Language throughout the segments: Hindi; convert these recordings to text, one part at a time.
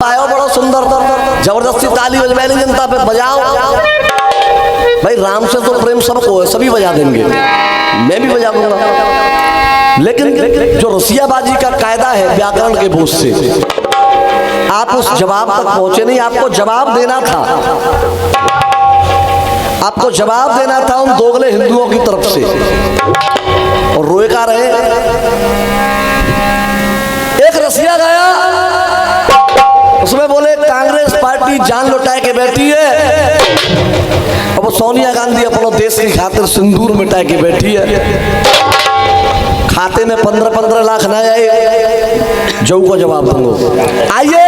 आयो बड़ा सुंदर जबरदस्ती ताली बजवाई जनता पे बजाओ भाई। राम से तो प्रेम सबको है, सभी बजा देंगे, मैं भी बजा दूंगा। लेकिन जो रसियाबाजी का कायदा है व्याकरण के बोझ से आप उस जवाब तक पहुंचे नहीं। आपको जवाब देना था, आपको जवाब देना था उन दोगले हिंदुओं की तरफ से, और रोए का रहे। एक रसिया गया, उसमें बोले कांग्रेस पार्टी जान लुटाए के बैठी है, और वो सोनिया गांधी अपने देश की खातिर सिंदूर मिटाए के बैठी है। खाते में 15-15 लाख ना आए, जो को जवाब दूंगा। आइए,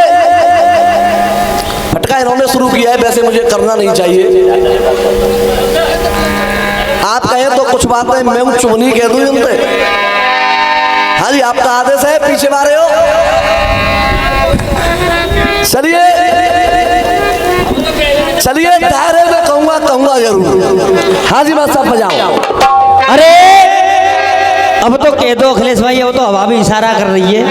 फटका इन्होंने शुरू किया है, वैसे मुझे करना नहीं चाहिए। आप कहें तो कुछ बातें मैं चुभनी कह दूं उनसे। हाँ जी, आपका आदेश है, पीछे मारे हो। चलिए चलिए, दायरे में कहूंगा जरूर। हाँ जी, बस सब बजाओ। अरे अब तो कह दो अखिलेश भाई, वो तो हवा भी इशारा कर रही है।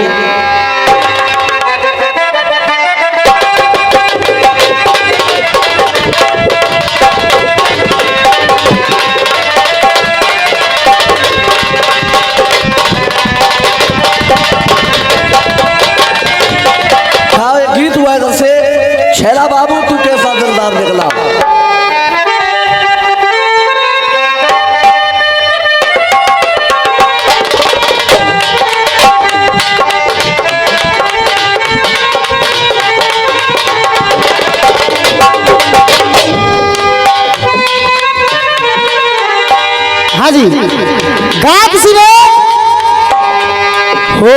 हाँ, एक गीत हुआ इधर से, छैला बाबू तू कैसा दिलदार निकला। हाँ जी, गा किसी ने हो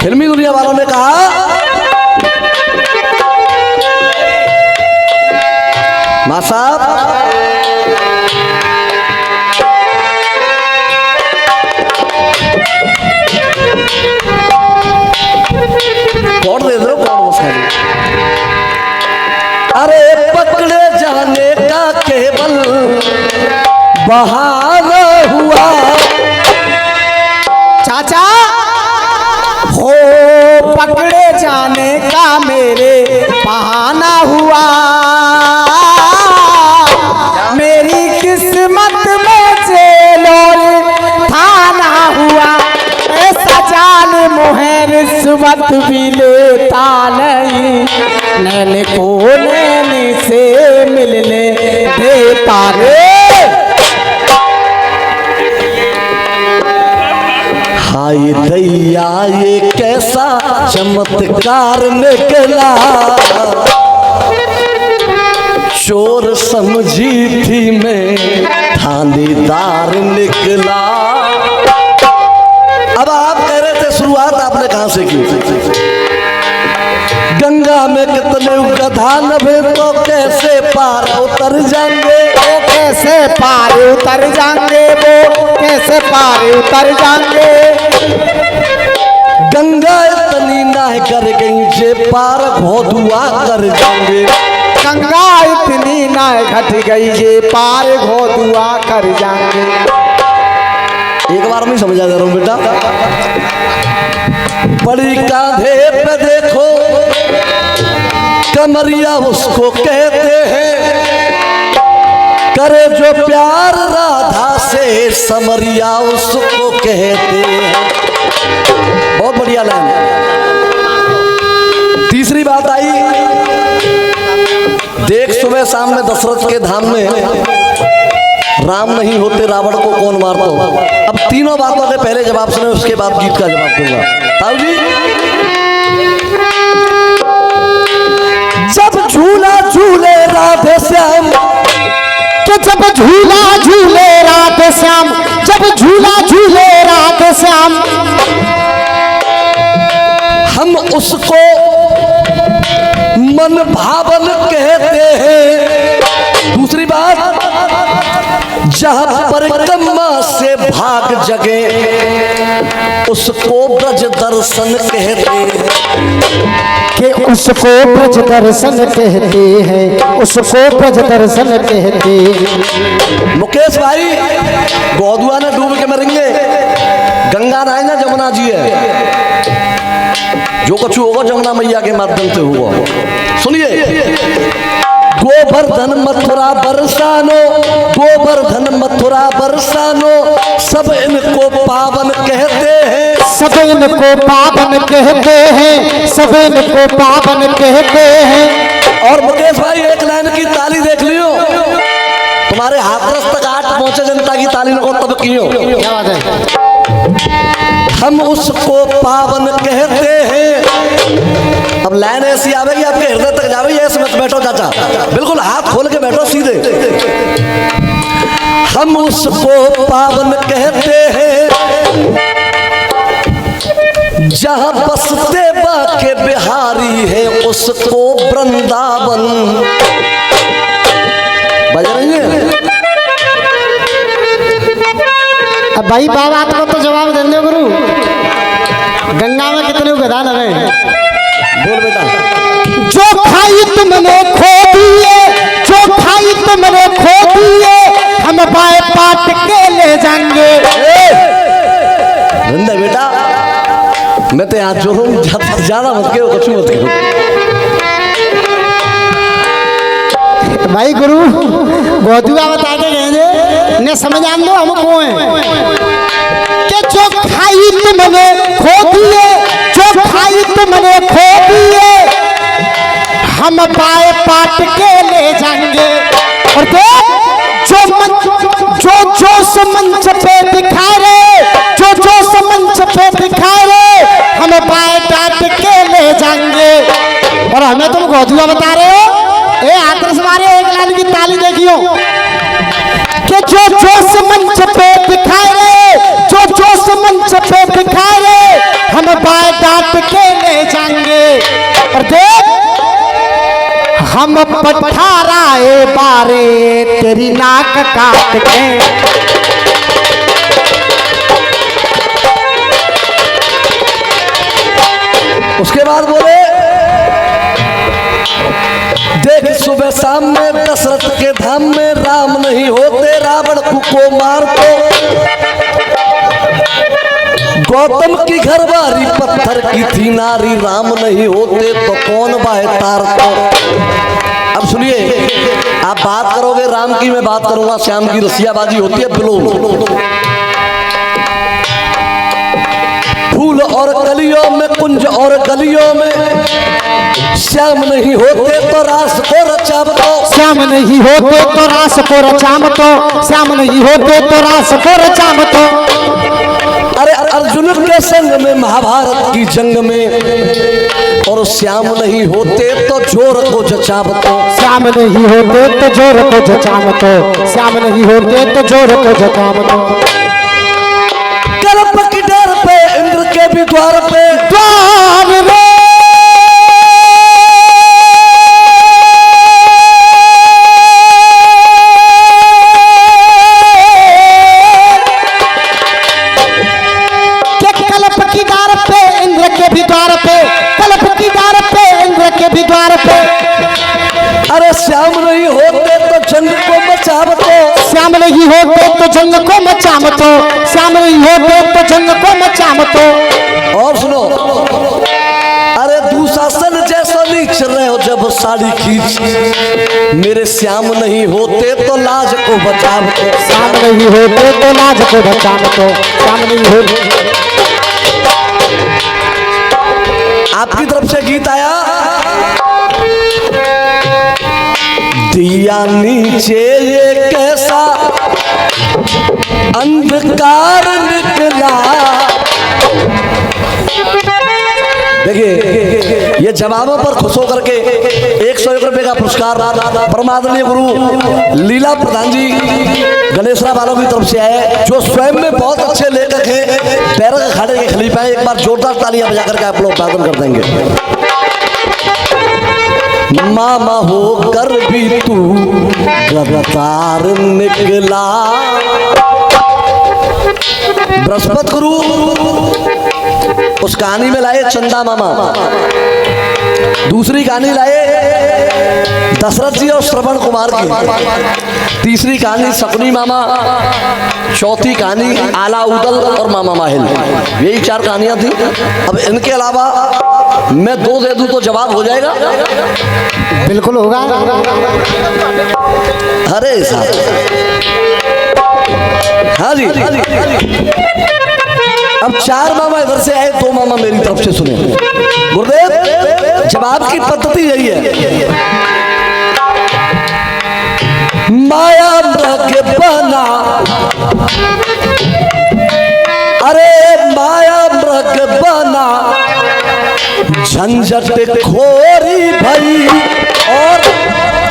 फिल्मी दुनिया वालों ने कहा मां साहब कौन दे दो, कौन बस खाली। अरे पकड़े जाने का केवल बहाना हुआ चाचा, हो पकड़े जाने का मेरे बहाना हुआ। मेरी किस्मत में जेल और थाना हुआ। ऐसा जान मुहर रिश्वत भी लेता नहीं, नैन को नैन से मिलने देता रे। हाय दैया ये कैसा चमत्कार निकला, चोर समझी थी मैं थानेदार निकला। अब आप कह रहे थे शुरुआत आपने कहां से की। गंगा में कितने गधा नभे तो कैसे पार उतर जाएंगे, वो कैसे पार उतर जाएंगे, वो कैसे पार उतर जाएंगे। गंगा इतनी ना कर गई जे पार घोधुआ कर जाएंगे। गंगा इतनी ना घट गई जे पार घोधुआ कर जाएंगे। एक बार नहीं समझा जा रहा हूं बेटा। बड़ी कांधे पे देखो कमरिया उसको कहते हैं, करे जो प्यार राधा से समरिया उसको कहते हैं। बहुत बढ़िया लाइन है। तीसरी बात आई, देख सुबह शाम में दशरथ के धाम में राम नहीं होते रावण को कौन मारता हो। अब तीनों बातों के पहले जवाब सुने, उसके बाद गीत का जवाब दूंगा। ताऊ जी, जब झूला झूले राधे श्याम, तो जब झूला झूले राधे श्याम, जब झूला झूले राधे श्याम, हम हम उसको मन भावन कहते हैं। दूसरी बात, जहां परिक्रमा से भाग जगे उसको ब्रज दर्शन कहते हैं। कि उसको ब्रज दर्शन कहते हैं, उसको ब्रज दर्शन कहते हैं। मुकेश भाई, गौदुआ ने डूब के मरेंगे, गंगा ना है ना जमुना जी है। जो कुछ होगा जमुना मैया के माध्यम से हुआ। सुनिए, गोवर्धन मथुरा बरसानो, गोवर्धन मथुरा बरसानो, सब इनको पावन कहते हैं। सब इनको पावन कहते हैं, सब इनको पावन कहते हैं। और मुकेश भाई, एक लाइन की ताली देख लियो, तुम्हारे हाथरस तक आठ पहुंचे जनता की ताली को तब कियो। क्या बात है? हम उसको पावन कहते हैं। अब लाइन ऐसी आवेगी आपके हृदय तक जावेगी, ऐसे मत बैठो चाचा, बिल्कुल हाथ खोल के बैठो सीधे। हम उसको पावन कहते हैं, जहां बसते बाके बिहारी है उसको वृंदावन। बज रही है? अब भाई बाबा आपको तो जवाब दे दो गुरु, गंगा में कितने उगदान है? बोल बेटा। जो खाई तुमने खो दिए, जो खाई तुमने खो दिए, हम पाए पाट के ले जाएंगे। नंदा बेटा, मैं तो यहाँ जोर ज्यादा मत करो, कुछ मत करो। भाई गुरु गौदुआ बता के गए ने समझ आन दो हमको है कि जो खाई तुमने खो दिए, जो खाई तुमने खो दिए, हम पाए पाट के ले जाएंगे। और देख जो मंच पे दिखा रहे, जो मंच पे दिखा रहे, हम पाए पाट के ले जाएंगे। और हमें तुम गौदुआ बता रहे हो? ए आदर्श मारे, एक लाइन की ताली देखियो कि जो मंच पे दिखाए रहे, जो मंच पे दिखाए रहे, हम बाय डांट के ले जाएंगे। और देख हम पठाराए बारे तेरी नाक काट के। उसके बाद बोले, देख सुबह शाम में दशरथ के धाम में राम नहीं होते, रावण को मार तो। गौतम की घरवारी पत्थर की थी नारी, राम नहीं होते तो कौन बाहे तार तो। अब सुनिए, आप बात करोगे राम की, मैं बात करूंगा श्याम की। रसियाबाजी होती है बिलो। फूल और कलियों में, कुंज और गलियों में, श्याम नहीं होते तो रास को रचाम तो। श्याम नहीं होते तो रास को रचाम तो, श्याम नहीं होते तो रास को रचाम तो। अरे अर्जुन के संग में महाभारत की जंग में, और श्याम नहीं होते तो जोर को जचाम तो। श्याम नहीं होते तो जोर को जचाम तो, श्याम नहीं होते तो जोर को जचाम तो। कल्प की डर पे इंद्र के भी द्वार पे, द्वार रे अरे श्याम नहीं होते तो जंग को मचाम तो। श्याम नहीं होते तो जंग को मचाम तो, श्याम नहीं होते तो जंग को मचाम तो। और सुनो, अरे दुशासन जैसा नीच रहे हो जब साड़ी खींच, मेरे श्याम नहीं होते तो लाज को बचाम तो। श्याम नहीं होते तो लाज को बचाम तो, श्याम नहीं होते। आपकी तरफ से गीत आया, दिया नीचे ये कैसा अंधकार निकला, देखिए ये जवाबों पर खुश होकर के 101 रुपए का पुरस्कार परमादरणीय गुरु लीला प्रधान जी गणेशरा वालों की तरफ से आए, जो स्वयं में बहुत अच्छे लेखक हैं, पैरों के खाड़े के खलीफा है। एक बार जोरदार तालियां बजा करके आप लोग अभिवादन कर देंगे। मामा होकर भी तू गद्दार निकला। बृहस्पति गुरु उस कहानी में लाए चंदा मामा, दूसरी कहानी लाए दशरथ जी और श्रवण कुमार की, तीसरी कहानी शकुनी मामा, चौथी कहानी आला उदल और मामा माहिल। यही 4 कहानियां थी। अब इनके अलावा मैं 2 दे दूं तो जवाब हो जाएगा? बिल्कुल होगा। अरे साहब, हाँ जी। अब 4 मामा इधर से आए, 2 मामा मेरी तरफ से सुने। गुरुदेव जवाब की पद्धति यही है। माया मृग बना, अरे माया मृग बना, झंझट खोरी भई। और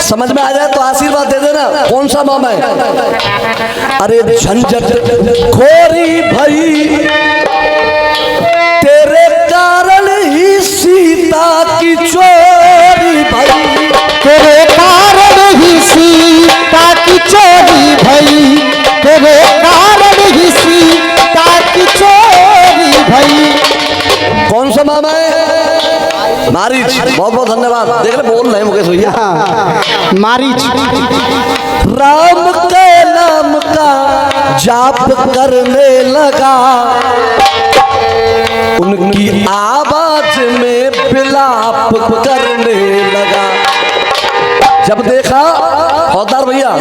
समझ में आ जाए तो आशीर्वाद दे देना, कौन सा मामा है? अरे झंझट खोरी भई, तेरे कारण ही सीता की चोरी भई, तेरे कारण ही सीता की चोरी भई, तेरे कारण ही सीता की चोरी भई। कौन सा मामा है? मारीच। बहुत बहुत धन्यवाद। देख रहे बोल रहे मुकेश भैया। मारीच। राम के नाम का जाप करने लगा, उनकी आवाज में विलाप करने लगा। जब देखा हौदार भैया,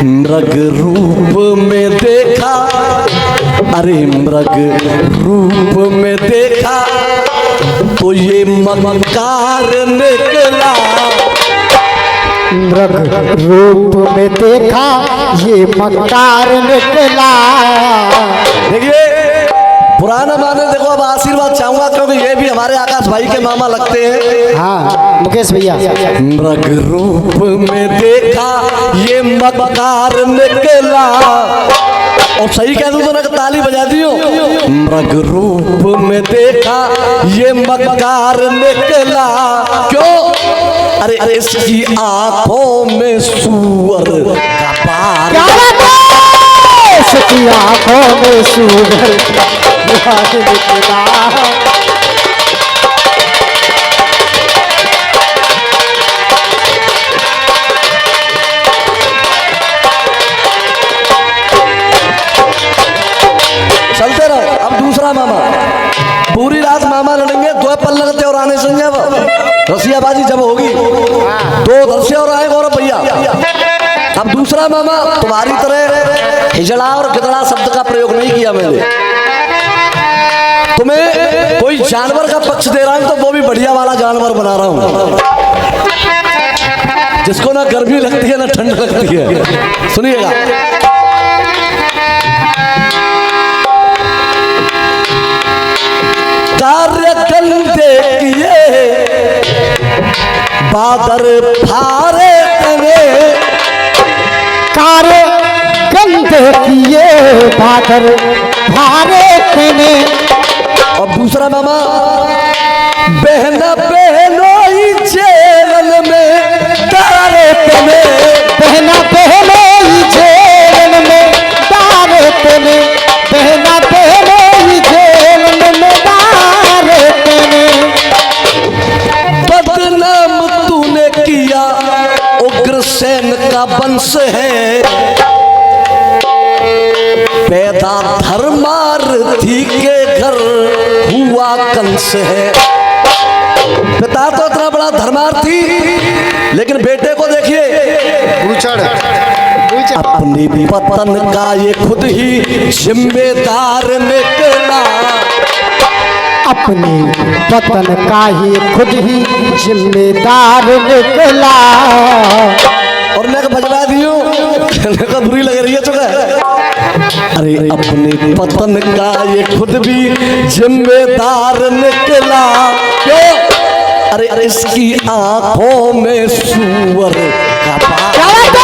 मृग रूप में देखा, अरे मृग रूप में देखा तो ये मकार निकला। मृग रूप में देखा ये मकार निकला। देखिए पुराना माने, देखो अब आशीर्वाद चाहूंगा क्योंकि ये भी हमारे आकाश भाई के मामा लगते हैं। हाँ मुकेश भैया। मृग रूप में देखा ये मकार निकला, और सही कह दूं तो ना ताली बजा दियो। मृग रूप में देखा ये मकार निकला, क्यों? अरे इसकी आंखों में सूअर का बार, इसकी आंखों में सूअर का बार निकला। चलते रहो। अब दूसरा मामा, पूरी रात मामा लड़ेंगे, 2 पल लगते और आने से जब रसियाबाजी जब होगी 2 उधर से और आए गौरव भैया। अब दूसरा मामा, तुम्हारी तरह हिजड़ा और गिदड़ा शब्द का प्रयोग नहीं किया मैंने। तुम्हें कोई जानवर का पक्ष दे रहा हूं तो वो भी बढ़िया वाला जानवर बना रहा हूं, जिसको ना गर्मी लगती है ना ठंड लगती है। सुनिएगा। कार्य कंधे किए बादर फारे तने, कार्य कंधे किए बादर फारे तने। और दूसरा मामा, बहना बहनोई जेल में तारे तने, बहना बहनोई जेल में तारे तने, बहना बहनोई जेल में तारे तने। बदनाम तूने किया उग्रसेन का वंश है, पैदा धर्मार्थी के घर हुआ कंस है। पिता तो इतना बड़ा धर्मार्थी, लेकिन बेटे को देखिए, अपनी पतन का ये खुद ही जिम्मेदार निकला, अपनी पतन का ही खुद ही जिम्मेदार निकला। और मैं बजवा दियो, बुरी लग रही है चुका। अरे अपने पतन का ये खुद भी जिम्मेदार निकला क्यों? अरे इसकी आंखों में सूअर का बाल,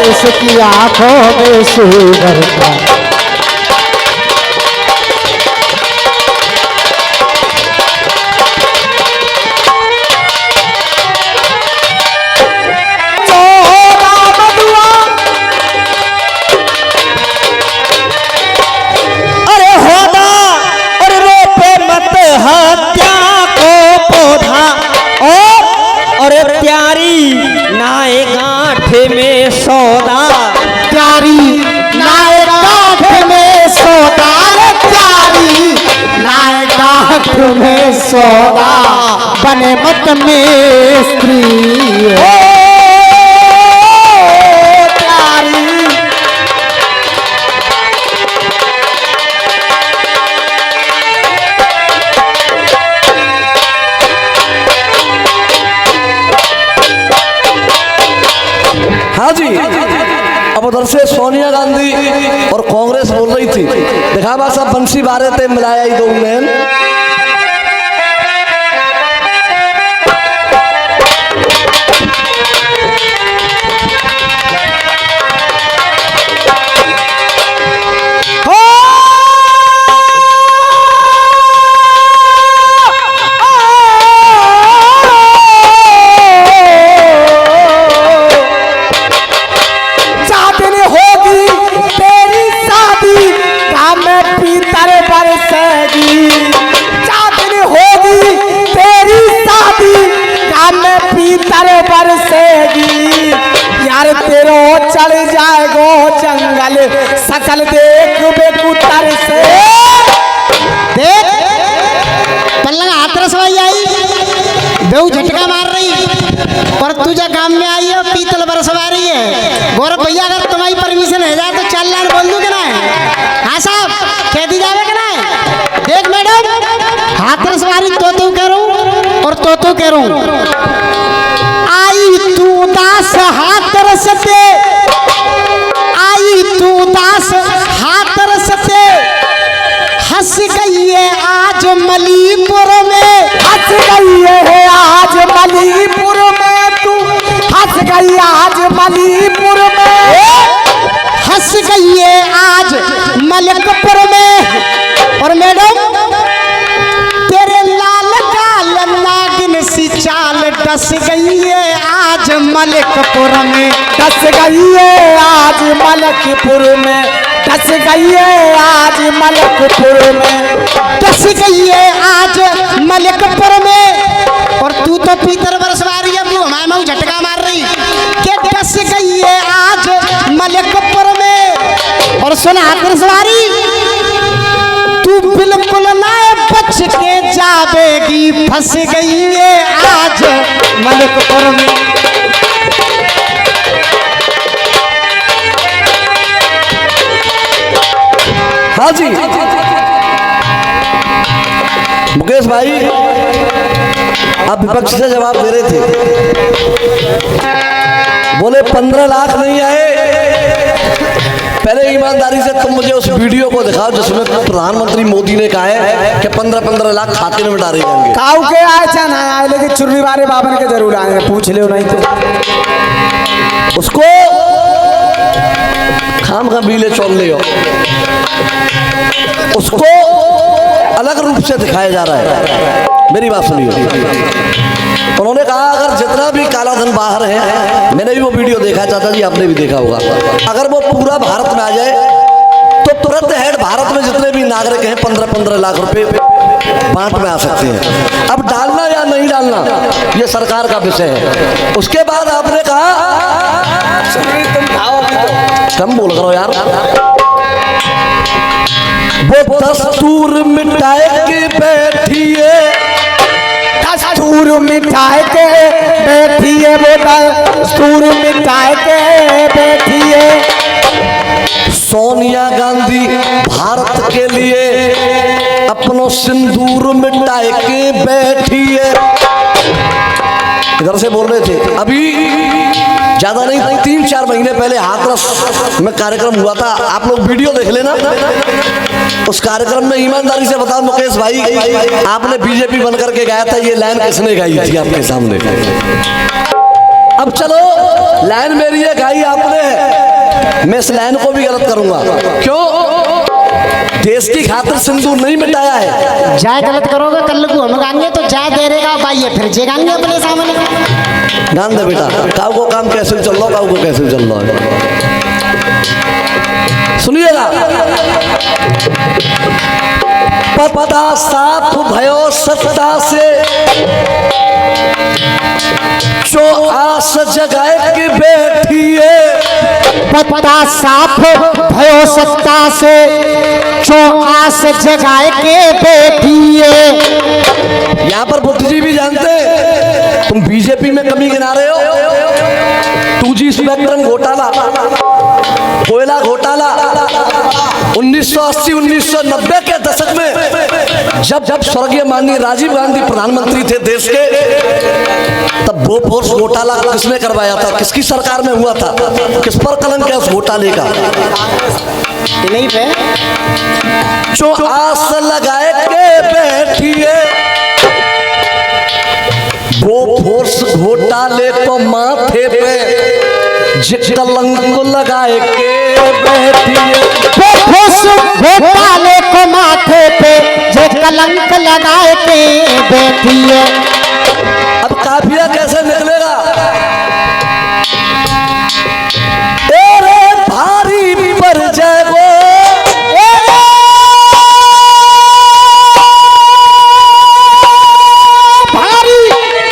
इसकी आंखों में सूअर का में सौदा, प्यारी नाय गांठ में सौदा, प्यारी नाय गांठ में सौदा, बने मत में स्त्री प्यारी। हाँ जी, अब उधर से सोनिया गांधी और कांग्रेस बोल रही थी, देखा बा सब बंसी बारे थे मिलाया ही दो ने। यार तेरो चल जाएगो जंगल सकल देख बेकुतर से देख पल्ला हाथ रसवाई आई बेऊ झटका मार रही और तुझे काम में आई है पीतल बरसवा रही है। गौरव भैया अगर तुम्हारी परमिशन है जाए तो चल लान बोल दूं कि ना? हाँ साहब कह दी जावे कि ना? देख मैडम हाथ रसवारी तो कह रहा हूँ और तो कह रहा हूँ। आई तू दास हाथ रसते, आई तू दास हाथ रसते, हंस गई है आज मलीपुर में, हंस गई है आज मलीपुर में, तू हंस गई आज मलीपुर में, हंस गई है आज मलकपुर में। और मैडम तेरे लाल गाल नागिन सी चाल डस गई है आज मलकपुर में, डस गई है आज मलकपुर में, डस गई है आज मलकपुर में, डस गई है आज मलकपुर में। और तू तो पीतर बरसवा रही है, तू हमारे मुंह झटका मार रही कि डस गई है आज मलकपुर में। और सुन हाथ रसवारी तू बिल्कुल ना बच के जावेगी, फंस गई है आज मलकपुर में। हाँ जी मुकेश भाई आप विपक्ष से जवाब दे रहे थे, बोले 15 लाख नहीं आए। पहले ईमानदारी से तुम मुझे उस वीडियो को दिखाओ जिसमें प्रधानमंत्री मोदी ने कहा है कि 15-15 लाख खाते में डाले जाएंगे। काऊ के आए चाहे ना आए लेकिन चुर्री वाले बाबन के जरूर आएंगे, पूछ ले नहीं तो उसको खाम खा बीले चोल ले हो, उसको अलग रूप से दिखाया जा रहा है। मेरी बात सुनिए, उन्होंने कहा अगर जितना भी काला धन बाहर है, मैंने भी वो वीडियो देखा, चाचा जी आपने भी देखा होगा, अगर वो पूरा भारत में आ जाए तो तुरंत हेड भारत में जितने भी नागरिक हैं 15-15 लाख रुपए बांट में आ सकते हैं। अब डालना या नहीं डालना ये सरकार का विषय है। उसके बाद आपने कहा कम बोल करो यार, वो दस्तूर मिटाए के बैठी है, दस्तूर मिटाए के बैठी है, वो दस्तूर मिटाए के बैठी है। सोनिया गांधी भारत के लिए अपनो सिंदूर मिटाए के बैठी है। इधर से बोल रहे थे अभी ज्यादा नहीं 3-4 महीने पहले हाथरस में कार्यक्रम हुआ था, आप लोग वीडियो देख लेना। उस कार्यक्रम में ईमानदारी से बताओ मुकेश भाई, आपने बीजेपी बन करके गाया था, ये लाइन किसने गाई थी आपके सामने? अब चलो लाइन मेरी है, गाई आपने, मैं इस लाइन को भी गलत करूंगा। क्यों? देश की खातिर सिंदूर नहीं मिटाया है। जाए गलत करोगे कल को हम गाएंगे तो जाए दे देगा भाई, फिर जे गाएंगे अपने सामने। गान दे बेटा, काऊ को काम कैसे चल रहा, काऊ को कैसे चल रहा है, सुनिएगा। पता साफ भयो सत्ता से, जो आस जगाए के बैठी है। पता साफ भयो सत्ता से, जो आस जगाए के बैठी है। यहाँ पर बुद्धिजीवी जानते हैं तुम बीजेपी में कमी गिना रहे हो। 2G स्पेक्ट्रम घोटाला, कोयला घोटाला, 1980-1990 के दशक में जब स्वर्गीय माननीय राजीव गांधी प्रधानमंत्री थे देश के, तब बोफोर्स घोटाला किसने करवाया था? किसकी सरकार में हुआ था? किस पर कलंक है उस घोटाले का? नहीं पे जो आस लगाए के बैठी है, बोफोर्स घोटाले को माथे पे कलंक लगाए के बैठी है। बोफोर्स घोटाले को माथे पे जे कलंक लगाए के बैठी है। अब काफिया कैसे निकलेगा? तेरे भारी पर जाए वो, भारी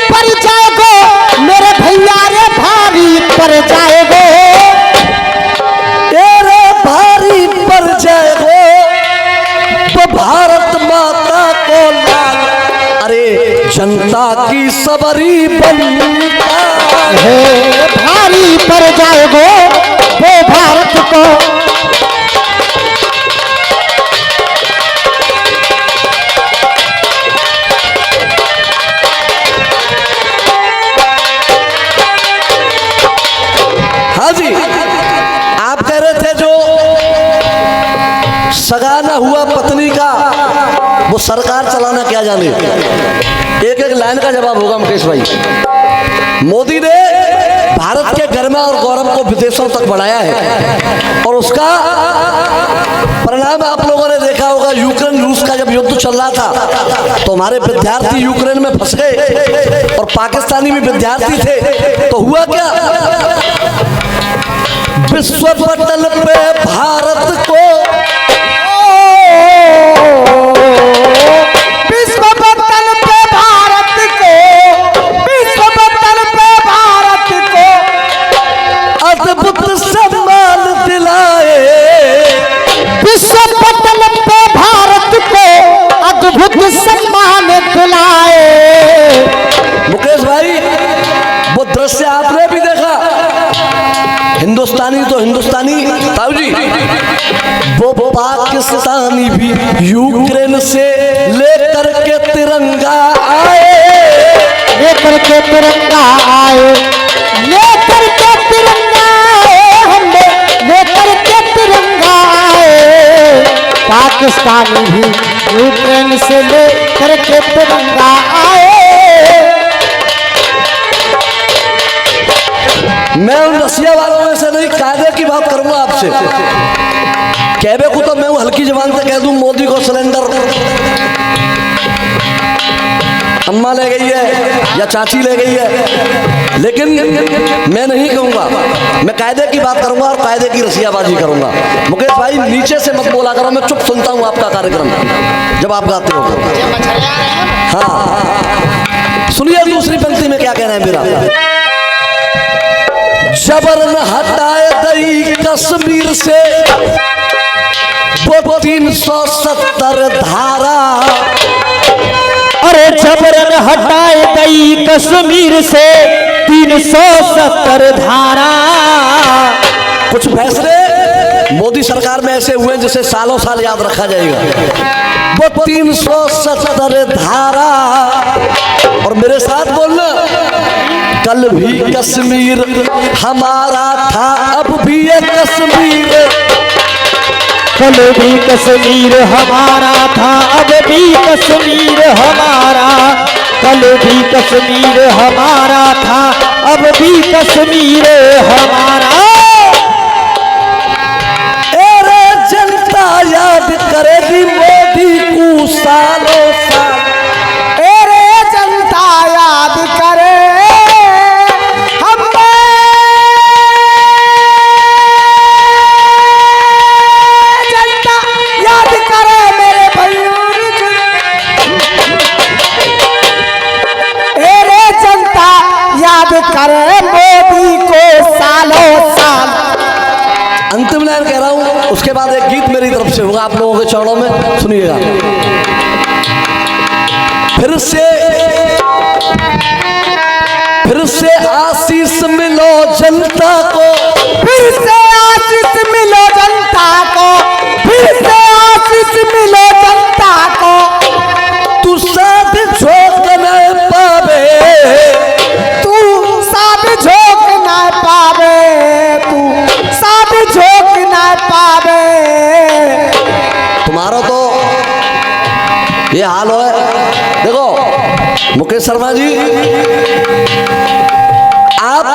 पर जाएगो मेरे भैया रे, भारी पर जाएगो। तेरे भारी पर जाए वो, तो भारत माता को लाल, अरे जनता की सबरी बनता है। भारी पर जाएगो वो भारत को, हाँ जी, आप कह रहे थे जो सगा न हुआ पत्नी का वो सरकार चलाना क्या जाने। एक एक लाइन का जवाब होगा मुकेश भाई। मोदी ने भारत के गरिमा और गौरव को विदेशों तक बढ़ाया है, और उसका परिणाम आप लोगों ने देखा होगा। यूक्रेन रूस का जब युद्ध चल रहा था तो हमारे विद्यार्थी यूक्रेन में फंस गए और पाकिस्तानी भी विद्यार्थी थे, तो हुआ क्या? विश्व पटल पे भारत को, विश्व पटल पे भारत को, विश्व पटल पे भारत को अद्भुत सम्मान दिलाए। विश्व पटल पे भारत को अद्भुत सम्मान दिलाए। मुकेश भाई, वो दृश्य आपने भी देखा। हिंदुस्तानी तो हिंदुस्तानी ताऊ जी, वो पाकिस्तानी भी यूक्रेन से लेकर के तिरंगा आए, लेकर के तिरंगा आए, लेकर के तिरंगा आए, हमने लेकर के तिरंगा आए। पाकिस्तानी भी यूक्रेन से लेकर के तिरंगा आए। मैं उन रसिया वालों में से नहीं, कायदे की बात करूंगा आपसे। कहबे को तो मैं हल्की जबान से कह दूं मोदी को सिलेंडर अम्मा ले गई है या चाची ले गई है, लेकिन मैं नहीं कहूंगा। मैं कायदे की बात करूंगा और कायदे की रसियाबाजी करूंगा। मुकेश भाई नीचे से मत बोला करो, मैं चुप सुनता हूं आपका कार्यक्रम जब आप गाते हो। हाँ सुनिए दूसरी पंक्ति में क्या कहना है मेरा। जबर न हटाए दई कश्मीर से वो 370 धारा, अरे जबरन हटाए दई कश्मीर से 370 धारा। कुछ फैसले मोदी सरकार में ऐसे हुए जिसे सालों साल याद रखा जाएगा। वो 370 धारा, और मेरे साथ बोलना, कल भी कश्मीर हमारा था अब भी ये कश्मीर। कल भी कश्मीर हमारा था, अब भी कश्मीर हमारा। कल भी कश्मीर हमारा था, अब भी कश्मीर हमारा। अरे जनता याद करेगी मोदी को सालों साल। अरे जनता याद करे जनता याद करे मेरे बुजुर्ग। अरे जनता याद करे मोदी को सालों साल। अंतिम लाइन कह रहा हूं, उसके बाद एक गीत मेरी तरफ से होगा आप लोगों के चरणों में, सुनिएगा। फिर से आशीष मिलो जनता को, फिर से आशीष मिलो जनता को, फिर से आशीष मिलो जनता को। तू साथ झोंक न पावे, तू साथ झोंक न पावे, तू साथ झोंक न पावे। तुम्हारा तो ये हाल है। देखो मुकेश शर्मा जी, आप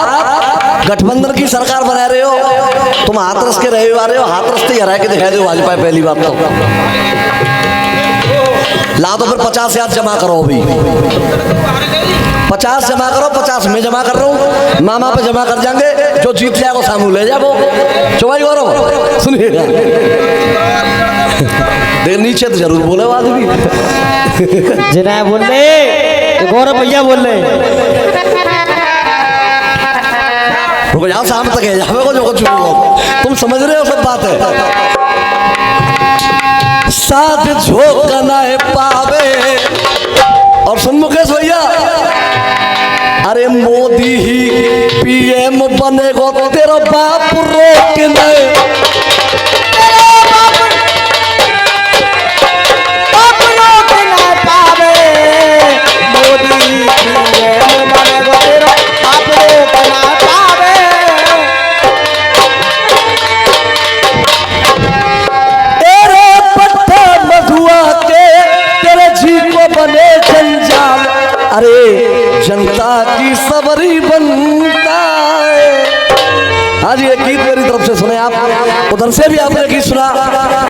गठबंधन की सरकार बना रहे हो, तुम हाथरस के रहे आ रहे हो, हाथरस से हरा के दिखाई दो वाजपेयी। पहली बात तो ला दो, फिर 50,000 जमा करो। अभी 50 जमा करो, 50 में जमा कर रहा हूँ, मामा पे जमा कर जाएंगे, जो जीत जाएगा वो सामू ले जाओ। चौबाई गौरव सुनिएगा, देख नीचे तो जरूर बोले वो आदमी। जिन्हें बोल रहे गौरव भैया बोल रहे। रुको जाओ, शाम तक है जावे को जो कुछ तुम समझ रहे हो, सब बात है। साथ झोंक न पावे। और सुन मुकेश भैया, अरे मोदी ही पीएम बनेगो, तेरा बाप रोक न पावे। मोदी बनेगो, तेरा बाप रोक न पावे। तेरे पट्टा मधुआ के तेरे जी को बने जंजाल। अरे जनता की सबरी बनता है। आज ये गीत मेरी तरफ से सुने आप, उधर से भी आपने गीत सुना।